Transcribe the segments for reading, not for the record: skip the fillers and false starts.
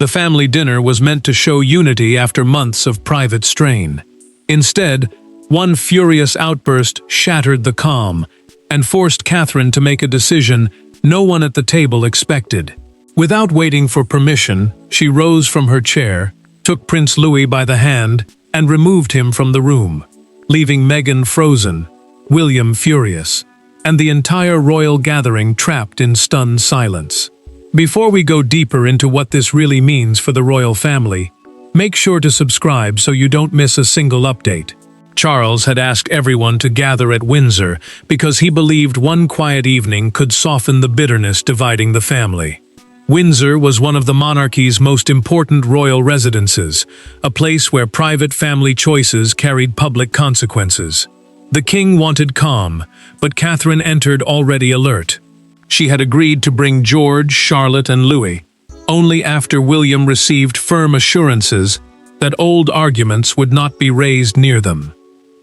The family dinner was meant to show unity after months of private strain. Instead, one furious outburst shattered the calm and forced Catherine to make a decision no one at the table expected. Without waiting for permission, she rose from her chair, took Prince Louis by the hand, and removed him from the room, leaving Meghan frozen, William furious, and the entire royal gathering trapped in stunned silence. Before we go deeper into what this really means for the royal family, make sure to subscribe so you don't miss a single update. Charles had asked everyone to gather at Windsor because he believed one quiet evening could soften the bitterness dividing the family. Windsor was one of the monarchy's most important royal residences, a place where private family choices carried public consequences. The king wanted calm, but Catherine entered already alert. She had agreed to bring George, Charlotte, and Louis, only after William received firm assurances that old arguments would not be raised near them.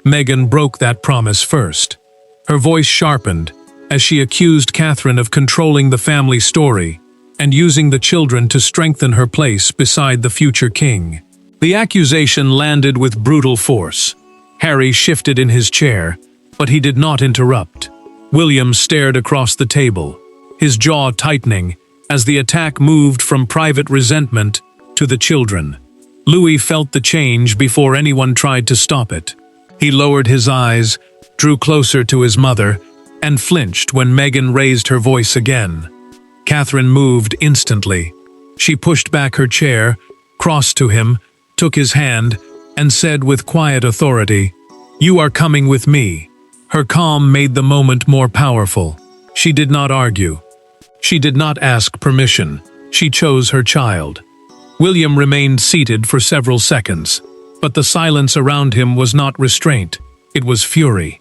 Meghan broke that promise first. Her voice sharpened as she accused Catherine of controlling the family story and using the children to strengthen her place beside the future king. The accusation landed with brutal force. Harry shifted in his chair, but he did not interrupt. William stared across the table, his jaw tightening as the attack moved from private resentment to the children. Louis felt the change before anyone tried to stop it. He lowered his eyes, drew closer to his mother, and flinched when Meghan raised her voice again. Catherine moved instantly. She pushed back her chair, crossed to him, took his hand, and said with quiet authority, "You are coming with me." Her calm made the moment more powerful. She did not argue. She did not ask permission. She chose her child. William remained seated for several seconds, but the silence around him was not restraint, it was fury.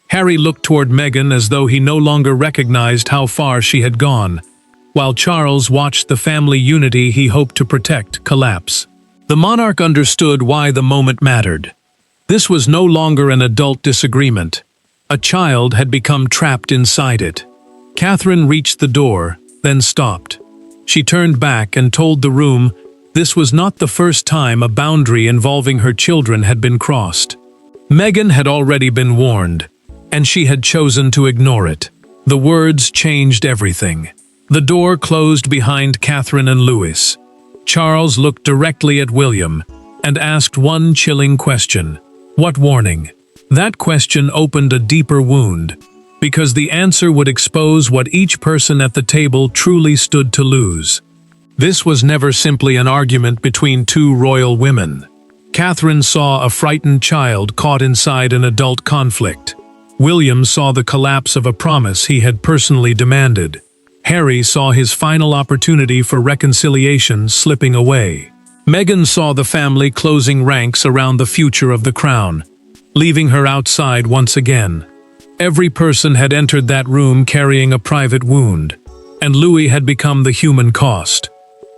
Harry looked toward Meghan as though he no longer recognized how far she had gone, while Charles watched the family unity he hoped to protect collapse. The monarch understood why the moment mattered. This was no longer an adult disagreement. A child had become trapped inside it. Catherine reached the door, then stopped. She turned back and told the room this was not the first time a boundary involving her children had been crossed. Meghan had already been warned, and she had chosen to ignore it. The words changed everything. The door closed behind Catherine and Louis. Charles looked directly at William and asked one chilling question. What warning? That question opened a deeper wound, because the answer would expose what each person at the table truly stood to lose. This was never simply an argument between two royal women. Catherine saw a frightened child caught inside an adult conflict. William saw the collapse of a promise he had personally demanded. Harry saw his final opportunity for reconciliation slipping away. Meghan saw the family closing ranks around the future of the crown, leaving her outside once again. Every person had entered that room carrying a private wound, and Louis had become the human cost.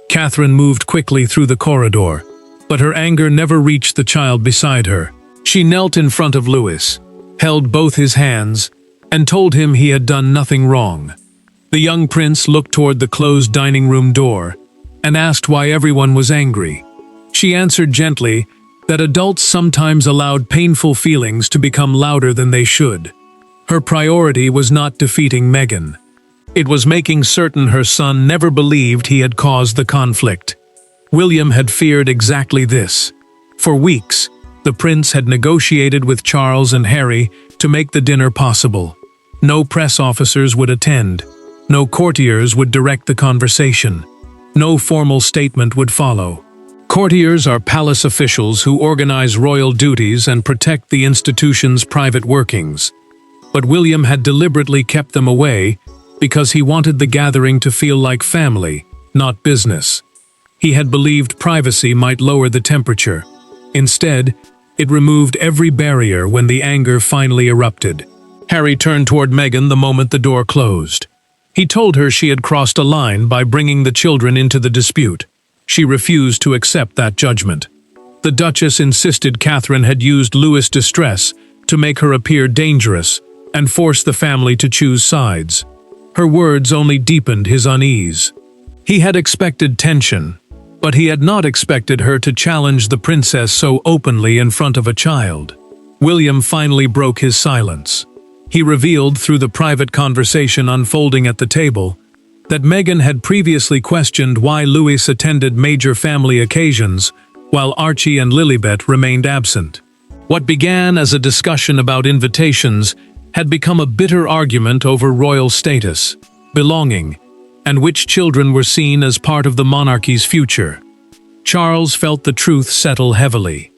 Catherine moved quickly through the corridor, but her anger never reached the child beside her. She knelt in front of Louis, held both his hands, and told him he had done nothing wrong. The young prince looked toward the closed dining room door and asked why everyone was angry. She answered gently that adults sometimes allowed painful feelings to become louder than they should. Her priority was not defeating Meghan. It was making certain her son never believed he had caused the conflict. William had feared exactly this. For weeks, the prince had negotiated with Charles and Harry to make the dinner possible. No press officers would attend. No courtiers would direct the conversation. No formal statement would follow. Courtiers are palace officials who organize royal duties and protect the institution's private workings. But William had deliberately kept them away because he wanted the gathering to feel like family, not business. He had believed privacy might lower the temperature. Instead, it removed every barrier when the anger finally erupted. Harry turned toward Meghan the moment the door closed. He told her she had crossed a line by bringing the children into the dispute. She refused to accept that judgment. The Duchess insisted Catherine had used Louis' distress to make her appear dangerous and force the family to choose sides. Her words only deepened his unease. He had expected tension, but he had not expected her to challenge the princess so openly in front of a child. William finally broke his silence. He revealed through the private conversation unfolding at the table that Meghan had previously questioned why Louis attended major family occasions while Archie and Lilibet remained absent. What began as a discussion about invitations had become a bitter argument over royal status, belonging, and which children were seen as part of the monarchy's future. Charles felt the truth settle heavily.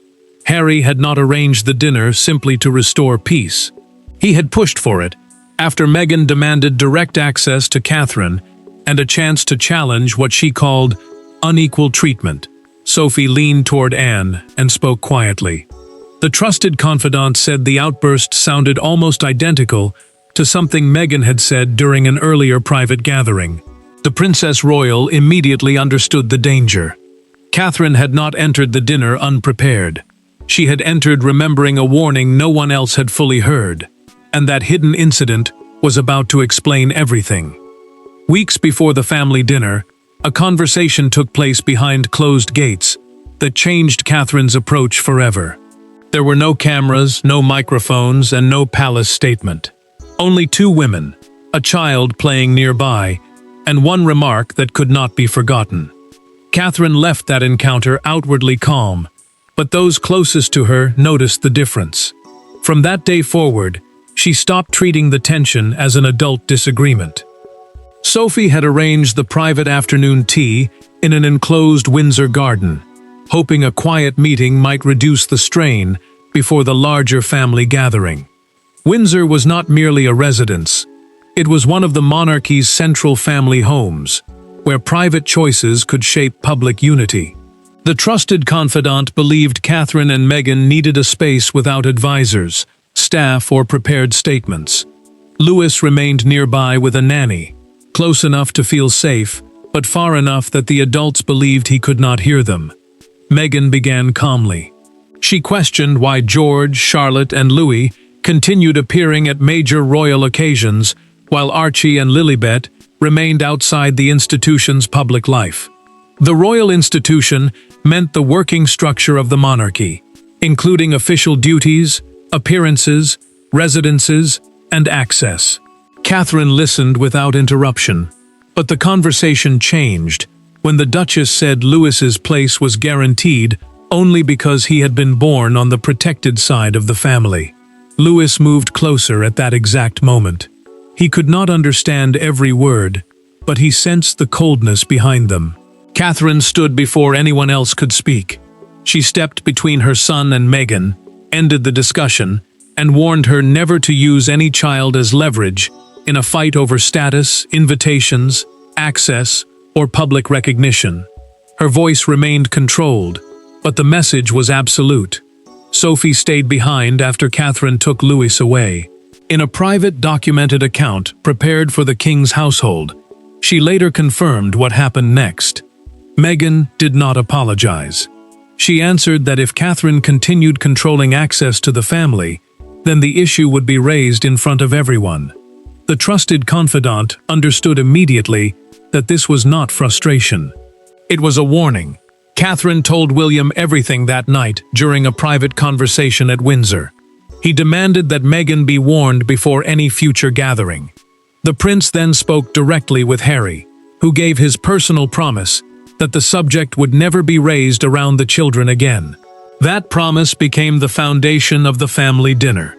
Harry had not arranged the dinner simply to restore peace. He had pushed for it, after Meghan demanded direct access to Catherine and a chance to challenge what she called unequal treatment. Sophie leaned toward Anne and spoke quietly. The trusted confidant said the outburst sounded almost identical to something Meghan had said during an earlier private gathering. The Princess Royal immediately understood the danger. Catherine had not entered the dinner unprepared. She had entered remembering a warning no one else had fully heard, and that hidden incident was about to explain everything. Weeks before the family dinner, a conversation took place behind closed gates that changed Catherine's approach forever. There were no cameras, no microphones, and no palace statement. Only two women, a child playing nearby, and one remark that could not be forgotten. Catherine left that encounter outwardly calm, but those closest to her noticed the difference. From that day forward, she stopped treating the tension as an adult disagreement. Sophie had arranged the private afternoon tea in an enclosed Windsor garden, hoping a quiet meeting might reduce the strain before the larger family gathering. Windsor was not merely a residence. It was one of the monarchy's central family homes, where private choices could shape public unity. The trusted confidant believed Catherine and Meghan needed a space without advisors, staff, or prepared statements. Louis remained nearby with a nanny, close enough to feel safe, but far enough that the adults believed he could not hear them. Meghan began calmly. She questioned why George, Charlotte, and Louis continued appearing at major royal occasions, while Archie and Lilibet remained outside the institution's public life. The royal institution meant the working structure of the monarchy, including official duties, appearances, residences, and access. Catherine listened without interruption, but the conversation changed when the Duchess said Louis's place was guaranteed only because he had been born on the protected side of the family. Louis moved closer at that exact moment. He could not understand every word, but he sensed the coldness behind them. Catherine stood before anyone else could speak. She stepped between her son and Meghan, ended the discussion, and warned her never to use any child as leverage in a fight over status, invitations, access, or public recognition. Her voice remained controlled, but the message was absolute. Sophie stayed behind after Catherine took Louis away. In a private documented account prepared for the king's household, she later confirmed what happened next. Meghan did not apologize. She answered that if Catherine continued controlling access to the family, then the issue would be raised in front of everyone. The trusted confidant understood immediately that this was not frustration. It was a warning. Catherine told William everything that night during a private conversation at Windsor. He demanded that Meghan be warned before any future gathering. The prince then spoke directly with Harry, who gave his personal promise that the subject would never be raised around the children again. That promise became the foundation of the family dinner.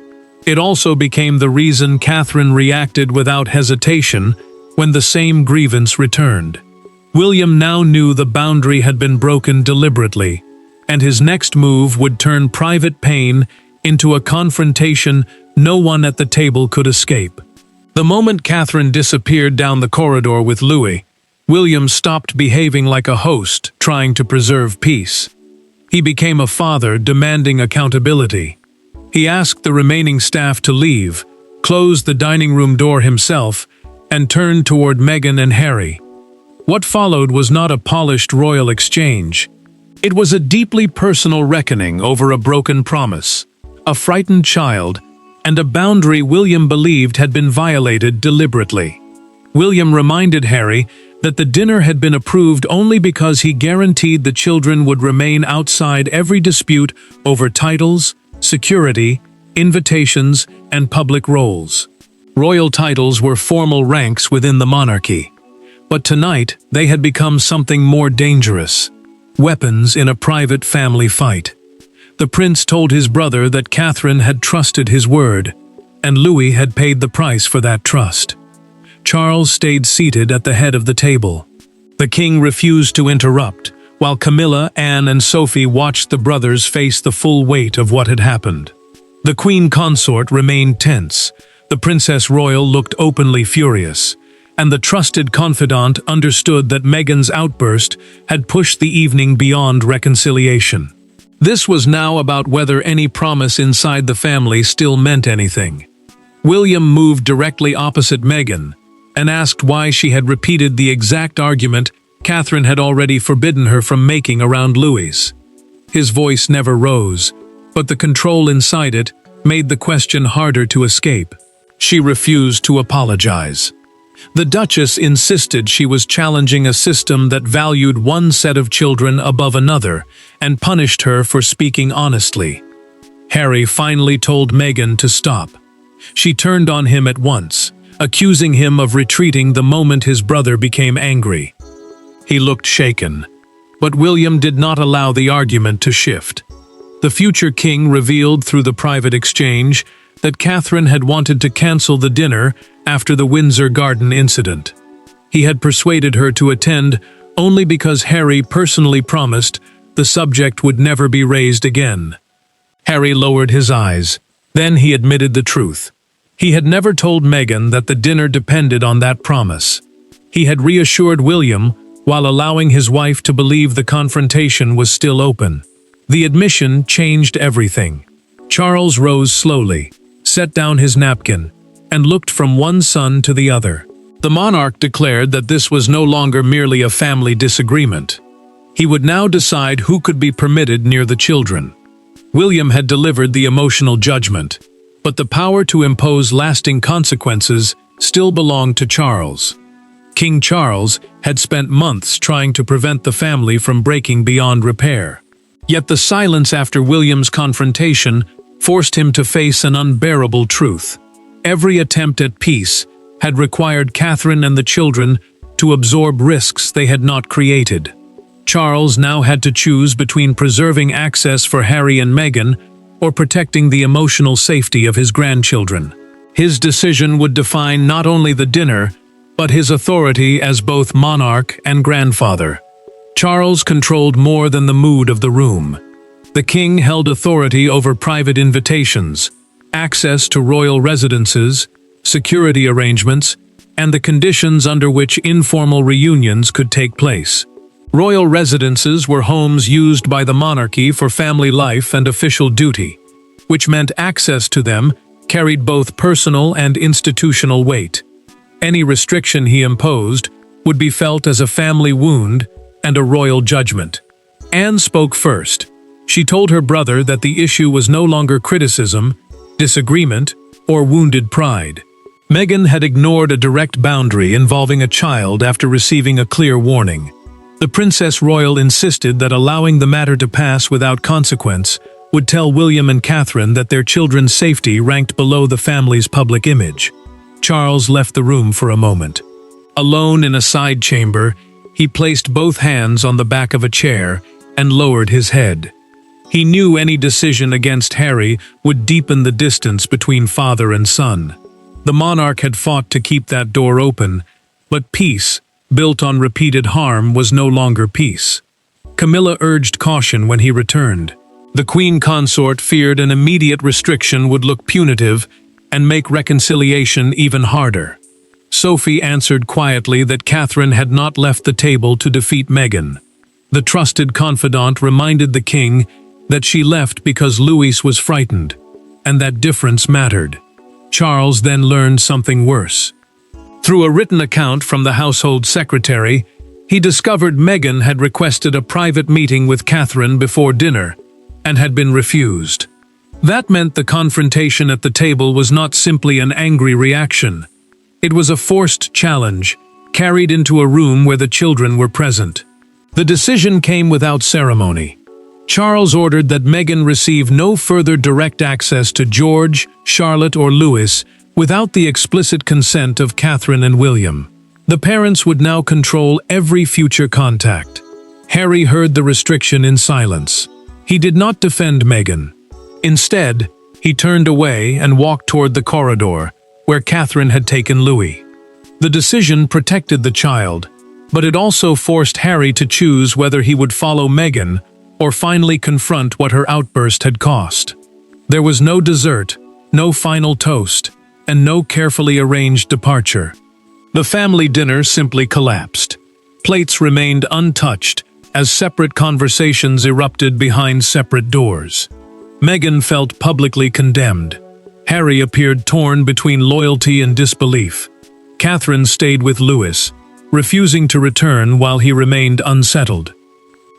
It also became the reason Catherine reacted without hesitation when the same grievance returned. William now knew the boundary had been broken deliberately, and his next move would turn private pain into a confrontation no one at the table could escape. The moment Catherine disappeared down the corridor with Louis, William stopped behaving like a host trying to preserve peace. He became a father demanding accountability. He asked the remaining staff to leave, closed the dining room door himself, and turned toward Meghan and Harry. What followed was not a polished royal exchange. It was a deeply personal reckoning over a broken promise, a frightened child, and a boundary William believed had been violated deliberately. William reminded Harry that the dinner had been approved only because he guaranteed the children would remain outside every dispute over titles, security, invitations, and public roles. Royal titles were formal ranks within the monarchy. But tonight, they had become something more dangerous: weapons in a private family fight. The prince told his brother that Catherine had trusted his word, and Louis had paid the price for that trust. Charles stayed seated at the head of the table. The king refused to interrupt, while Camilla, Anne, and Sophie watched the brothers face the full weight of what had happened. The queen consort remained tense, the princess royal looked openly furious, and the trusted confidant understood that Meghan's outburst had pushed the evening beyond reconciliation. This was now about whether any promise inside the family still meant anything. William moved directly opposite Meghan and asked why she had repeated the exact argument Catherine had already forbidden her from making around Louis. His voice never rose, but the control inside it made the question harder to escape. She refused to apologize. The Duchess insisted she was challenging a system that valued one set of children above another and punished her for speaking honestly. Harry finally told Meghan to stop. She turned on him at once, accusing him of retreating the moment his brother became angry. He looked shaken, but William did not allow the argument to shift. The future king revealed through the private exchange that Catherine had wanted to cancel the dinner after the Windsor Garden incident. He had persuaded her to attend only because Harry personally promised the subject would never be raised again. Harry lowered his eyes. Then he admitted the truth. He had never told Meghan that the dinner depended on that promise. He had reassured William while allowing his wife to believe the confrontation was still open. The admission changed everything. Charles rose slowly, set down his napkin, and looked from one son to the other. The monarch declared that this was no longer merely a family disagreement. He would now decide who could be permitted near the children. William had delivered the emotional judgment, but the power to impose lasting consequences still belonged to Charles. King Charles had spent months trying to prevent the family from breaking beyond repair. Yet the silence after William's confrontation forced him to face an unbearable truth. Every attempt at peace had required Catherine and the children to absorb risks they had not created. Charles now had to choose between preserving access for Harry and Meghan or protecting the emotional safety of his grandchildren. His decision would define not only the dinner, but his authority as both monarch and grandfather. Charles controlled more than the mood of the room. The king held authority over private invitations, access to royal residences, security arrangements, and the conditions under which informal reunions could take place. Royal residences were homes used by the monarchy for family life and official duty, which meant access to them carried both personal and institutional weight. Any restriction he imposed would be felt as a family wound and a royal judgment. Anne spoke first. She told her brother that the issue was no longer criticism, disagreement, or wounded pride. Meghan had ignored a direct boundary involving a child after receiving a clear warning. The Princess Royal insisted that allowing the matter to pass without consequence would tell William and Catherine that their children's safety ranked below the family's public image. Charles left the room for a moment. Alone in a side chamber, he placed both hands on the back of a chair and lowered his head. He knew any decision against Harry would deepen the distance between father and son. The monarch had fought to keep that door open, but peace, built on repeated harm, was no longer peace. Camilla urged caution when he returned. The queen consort feared an immediate restriction would look punitive and make reconciliation even harder. Sophie answered quietly that Catherine had not left the table to defeat Meghan. The trusted confidant reminded the king that she left because Louis was frightened, and that difference mattered. Charles then learned something worse. Through a written account from the household secretary, he discovered Meghan had requested a private meeting with Catherine before dinner, and had been refused. That meant the confrontation at the table was not simply an angry reaction. It was a forced challenge, carried into a room where the children were present. The decision came without ceremony. Charles ordered that Meghan receive no further direct access to George, Charlotte, or Louis without the explicit consent of Catherine and William. The parents would now control every future contact. Harry heard the restriction in silence. He did not defend Meghan. Instead, he turned away and walked toward the corridor, where Catherine had taken Louis. The decision protected the child, but it also forced Harry to choose whether he would follow Meghan or finally confront what her outburst had cost. There was no dessert, no final toast, and no carefully arranged departure. The family dinner simply collapsed. Plates remained untouched as separate conversations erupted behind separate doors. Meghan felt publicly condemned. Harry appeared torn between loyalty and disbelief. Catherine stayed with Louis, refusing to return while he remained unsettled.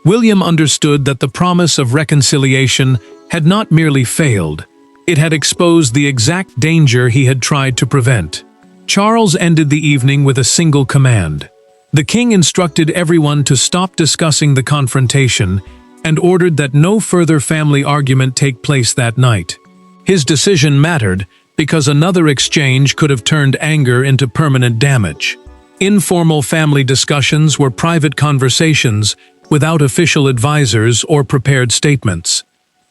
William understood that the promise of reconciliation had not merely failed, it had exposed the exact danger he had tried to prevent. Charles ended the evening with a single command. The king instructed everyone to stop discussing the confrontation and ordered that no further family argument take place that night. His decision mattered because another exchange could have turned anger into permanent damage. Informal family discussions were private conversations without official advisors or prepared statements.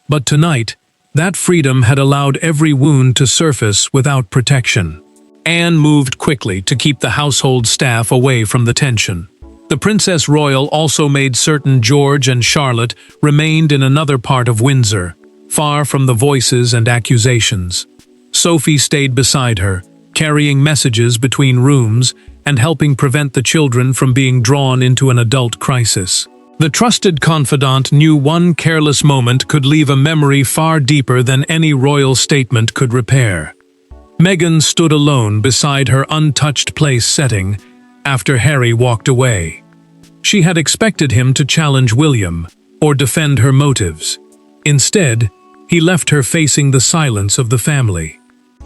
But tonight, that freedom had allowed every wound to surface without protection. Anne moved quickly to keep the household staff away from the tension. The Princess Royal also made certain George and Charlotte remained in another part of Windsor, far from the voices and accusations. Sophie stayed beside her, carrying messages between rooms and helping prevent the children from being drawn into an adult crisis. The trusted confidant knew one careless moment could leave a memory far deeper than any royal statement could repair. Meghan stood alone beside her untouched place setting after Harry walked away. She had expected him to challenge William or defend her motives. Instead, he left her facing the silence of the family.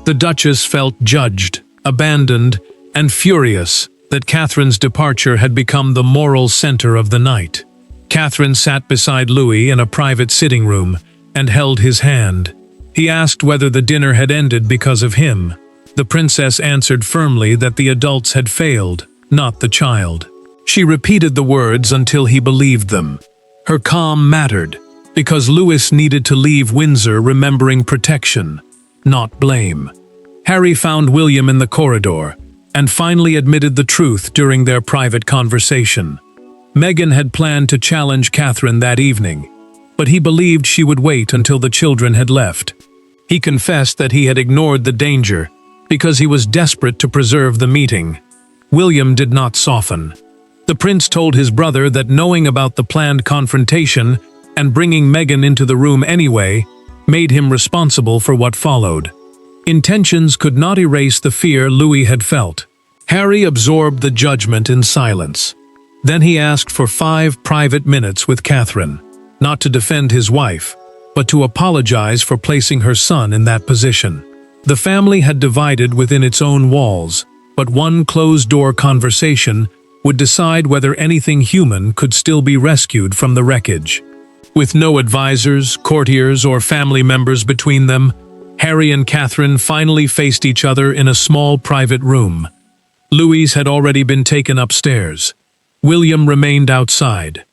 The Duchess felt judged, abandoned, and furious that Catherine's departure had become the moral center of the night. Catherine sat beside Louis in a private sitting room and held his hand. He asked whether the dinner had ended because of him. The princess answered firmly that the adults had failed, not the child. She repeated the words until he believed them. Her calm mattered, because Louis needed to leave Windsor remembering protection, not blame. Harry found William in the corridor, and finally admitted the truth during their private conversation. Meghan had planned to challenge Catherine that evening, but he believed she would wait until the children had left. He confessed that he had ignored the danger because he was desperate to preserve the meeting. William did not soften. The prince told his brother that knowing about the planned confrontation and bringing Meghan into the room anyway made him responsible for what followed. Intentions could not erase the fear Louis had felt. Harry absorbed the judgment in silence. Then he asked for 5 private minutes with Catherine, not to defend his wife, but to apologize for placing her son in that position. The family had divided within its own walls, but one closed-door conversation would decide whether anything human could still be rescued from the wreckage. With no advisors, courtiers, or family members between them, Harry and Catherine finally faced each other in a small private room. Louis had already been taken upstairs. William remained outside.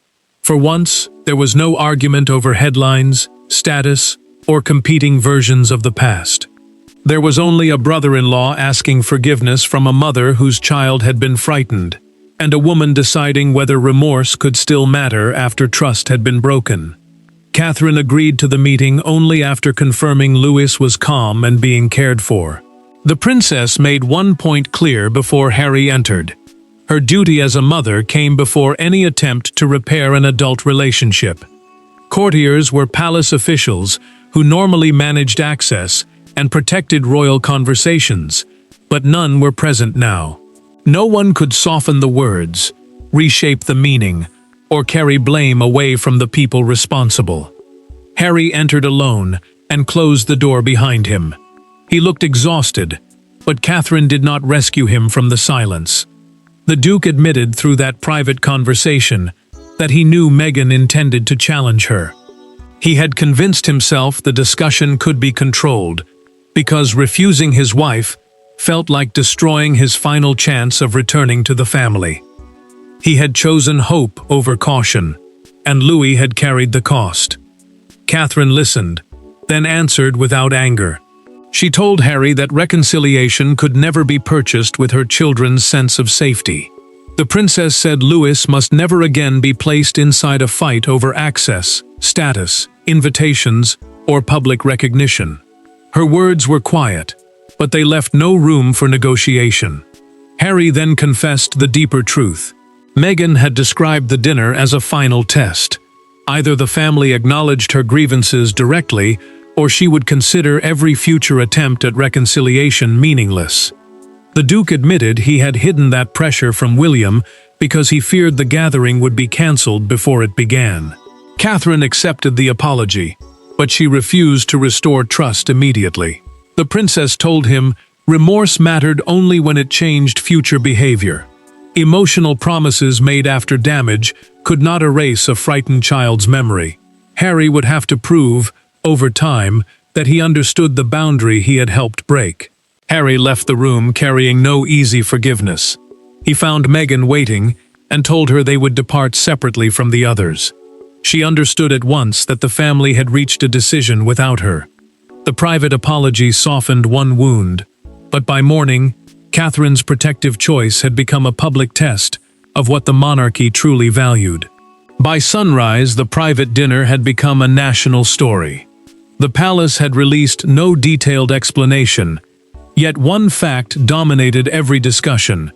For once, there was no argument over headlines, status, or competing versions of the past. There was only a brother-in-law asking forgiveness from a mother whose child had been frightened, and a woman deciding whether remorse could still matter after trust had been broken. Catherine agreed to the meeting only after confirming Louis was calm and being cared for. The princess made one point clear before Harry entered. Her duty as a mother came before any attempt to repair an adult relationship. Courtiers were palace officials who normally managed access and protected royal conversations, but none were present now. No one could soften the words, reshape the meaning, or carry blame away from the people responsible. Harry entered alone and closed the door behind him. He looked exhausted, but Catherine did not rescue him from the silence. The Duke admitted through that private conversation that he knew Meghan intended to challenge her. He had convinced himself the discussion could be controlled, because refusing his wife felt like destroying his final chance of returning to the family. He had chosen hope over caution, and Louis had carried the cost. Catherine listened, then answered without anger. She told Harry that reconciliation could never be purchased with her children's sense of safety. The princess said Louis must never again be placed inside a fight over access, status, invitations, or public recognition. Her words were quiet, but they left no room for negotiation. Harry then confessed the deeper truth. Meghan had described the dinner as a final test. Either the family acknowledged her grievances directly, or she would consider every future attempt at reconciliation meaningless. The Duke admitted he had hidden that pressure from William because he feared the gathering would be cancelled before it began. Catherine accepted the apology, but she refused to restore trust immediately. The princess told him remorse mattered only when it changed future behavior. Emotional promises made after damage could not erase a frightened child's memory. Harry would have to prove, over time, that he understood the boundary he had helped break. Harry left the room carrying no easy forgiveness. He found Meghan waiting and told her they would depart separately from the others. She understood at once that the family had reached a decision without her. The private apology softened one wound, but by morning, Catherine's protective choice had become a public test of what the monarchy truly valued. By sunrise, the private dinner had become a national story. The palace had released no detailed explanation, yet one fact dominated every discussion.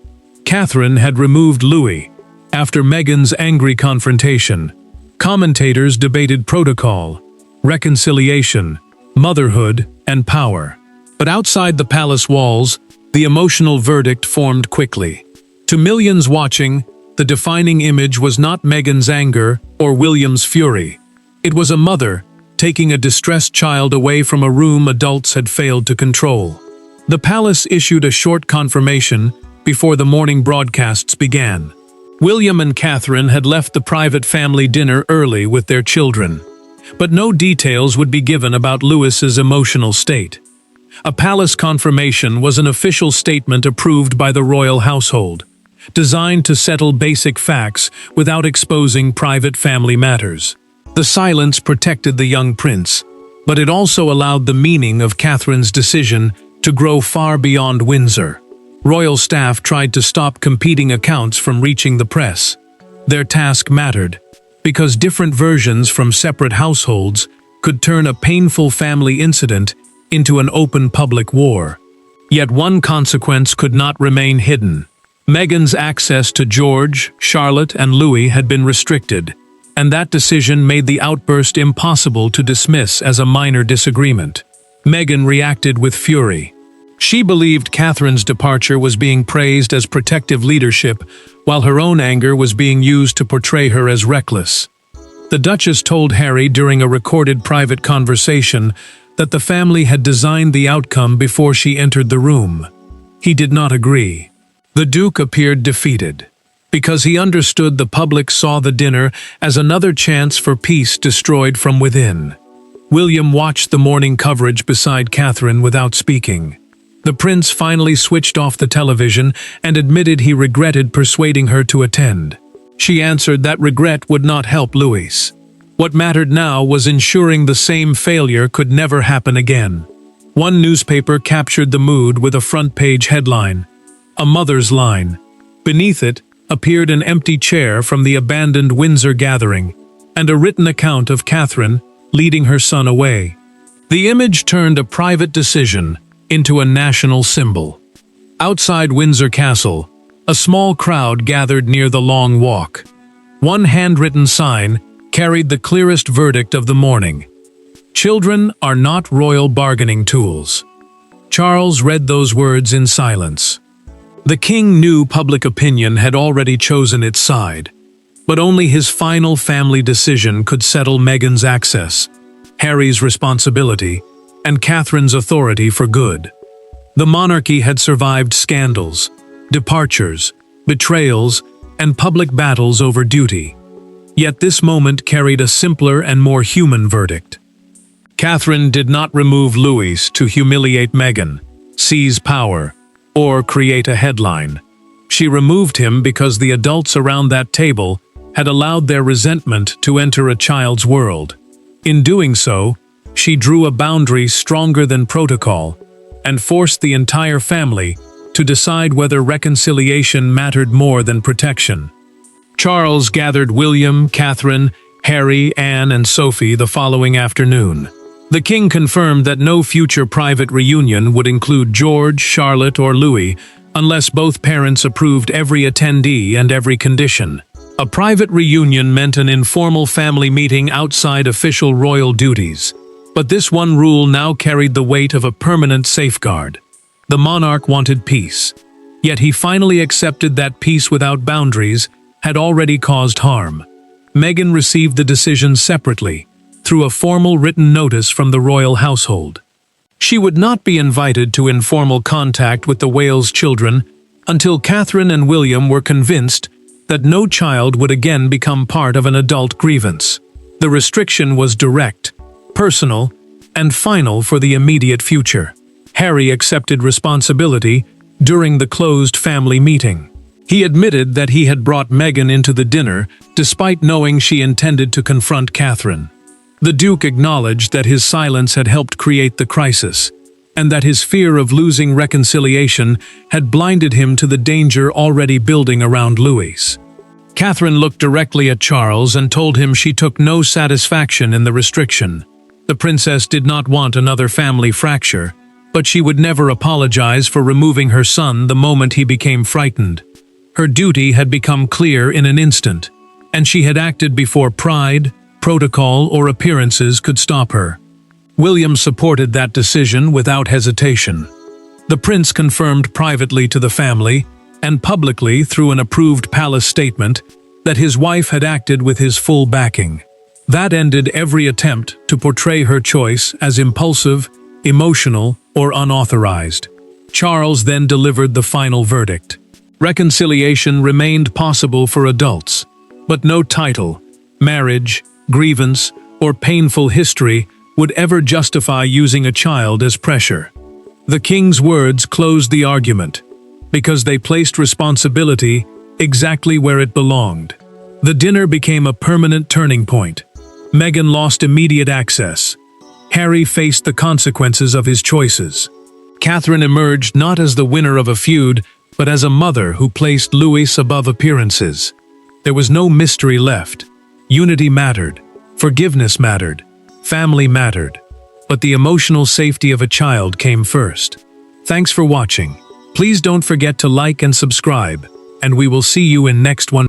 Catherine had removed Louis after Meghan's angry confrontation. Commentators debated protocol, reconciliation, motherhood, and power. But outside the palace walls, the emotional verdict formed quickly. To millions watching, the defining image was not Meghan's anger or William's fury. It was a mother taking a distressed child away from a room adults had failed to control. The palace issued a short confirmation before the morning broadcasts began. William and Catherine had left the private family dinner early with their children, but no details would be given about Louis's emotional state. A palace confirmation was an official statement approved by the royal household, designed to settle basic facts without exposing private family matters. The silence protected the young prince, but it also allowed the meaning of Catherine's decision to grow far beyond Windsor. Royal staff tried to stop competing accounts from reaching the press. Their task mattered, because different versions from separate households could turn a painful family incident into an open public war. Yet one consequence could not remain hidden. Meghan's access to George, Charlotte, and Louis had been restricted, and that decision made the outburst impossible to dismiss as a minor disagreement. Meghan reacted with fury. She believed Catherine's departure was being praised as protective leadership, while her own anger was being used to portray her as reckless. The Duchess told Harry during a recorded private conversation that the family had designed the outcome before she entered the room. He did not agree. The Duke appeared defeated, because he understood the public saw the dinner as another chance for peace destroyed from within. William watched the morning coverage beside Catherine without speaking. The prince finally switched off the television and admitted he regretted persuading her to attend. She answered that regret would not help Louis. What mattered now was ensuring the same failure could never happen again. One newspaper captured the mood with a front-page headline, "A Mother's Line." Beneath it appeared an empty chair from the abandoned Windsor gathering, and a written account of Catherine leading her son away. The image turned a private decision into a national symbol. Outside Windsor Castle, a small crowd gathered near the Long Walk. One handwritten sign carried the clearest verdict of the morning: "Children are not royal bargaining tools." Charles read those words in silence. The king knew public opinion had already chosen its side, but only his final family decision could settle Meghan's access, Harry's responsibility, and Catherine's authority for good. The monarchy had survived scandals, departures, betrayals, and public battles over duty. Yet this moment carried a simpler and more human verdict. Catherine did not remove Louis to humiliate Meghan, seize power, or create a headline. She removed him because the adults around that table had allowed their resentment to enter a child's world. In doing so, she drew a boundary stronger than protocol and forced the entire family to decide whether reconciliation mattered more than protection. Charles gathered William, Catherine, Harry, Anne, and Sophie the following afternoon. The king confirmed that no future private reunion would include George, Charlotte, or Louis unless both parents approved every attendee and every condition. A private reunion meant an informal family meeting outside official royal duties. But this one rule now carried the weight of a permanent safeguard. The monarch wanted peace, yet he finally accepted that peace without boundaries had already caused harm. Meghan received the decision separately, through a formal written notice from the royal household. She would not be invited to informal contact with the Wales children until Catherine and William were convinced that no child would again become part of an adult grievance. The restriction was direct, personal, and final for the immediate future. Harry accepted responsibility during the closed family meeting. He admitted that he had brought Meghan into the dinner despite knowing she intended to confront Catherine. The Duke acknowledged that his silence had helped create the crisis, and that his fear of losing reconciliation had blinded him to the danger already building around Louis. Catherine looked directly at Charles and told him she took no satisfaction in the restriction. The princess did not want another family fracture, but she would never apologize for removing her son the moment he became frightened. Her duty had become clear in an instant, and she had acted before pride, protocol, or appearances could stop her. William supported that decision without hesitation. The prince confirmed privately to the family, and publicly through an approved palace statement, that his wife had acted with his full backing. That ended every attempt to portray her choice as impulsive, emotional, or unauthorized. Charles then delivered the final verdict. Reconciliation remained possible for adults, but no title, marriage, grievance, or painful history would ever justify using a child as pressure. The king's words closed the argument, because they placed responsibility exactly where it belonged. The dinner became a permanent turning point. Meghan lost immediate access. Harry faced the consequences of his choices. Catherine emerged not as the winner of a feud, but as a mother who placed Louis above appearances. There was no mystery left. Unity mattered, forgiveness mattered, family mattered, but the emotional safety of a child came first. Thanks for watching. Please don't forget to like and subscribe, and we will see you in next one.